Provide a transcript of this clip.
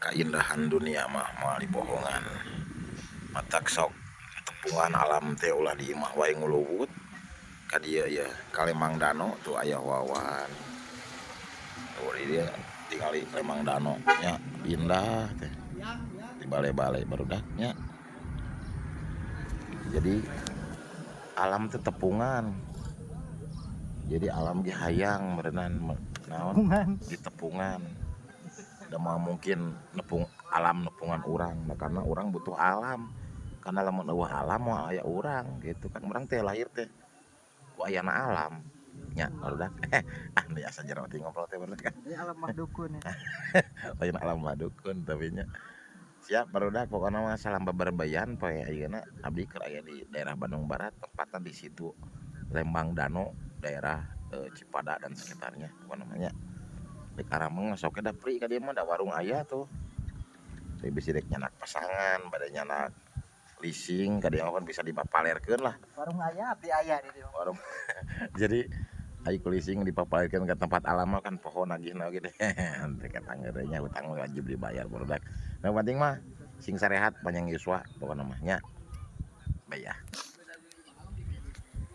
Keindahan dunia mah moal dibohongan. Matak sok tepungan alam teh ulah di imah wae nguluwut ka dieu ya ka Lemang Danau tuh aya wawan. Tuh dia tingali Lemang Danau nya indah teh. Di bale-bale barudak nya. Jadi alam teh tepungan. Jadi alam ge hayang berenang naon di tepungan. Da mah mungkin nepung alam nepungan urang, nah, karena urang butuh alam. Karena lamun eueuh alam moal aya urang gitu kan. Urang teh lahir teh ku ayana alam. Nya barudak anu asa jero teh ngobrol teh barudak. Alam mah dukun ya. Lain alam mah dukun tapi nya. Siap barudak pokona mah salam beberbeyan poe ayeuna abdi keur aya di daerah Bandung Barat, tepatna di situ Lembang Danau, daerah Cipada dan sekitarnya pokona mah nya. Di Karameng sok da pri ka dieu mah da warung aya tuh. Teu bisi rek nyanak pasangan, bade nyanak leasing ka dieu mah bisa dipapalerkeun lah. Warung aya abdi aya di dieu. Warung. Jadi ai ku leasing dipapalerkeun ka tempat alam mah kan pohon nagihna oge teh. Teh kata ngeureunnya utang mah wajib dibayar barudak. Nu penting mah sing sarehat panjang yuswa pokona mah nya. Bae ya.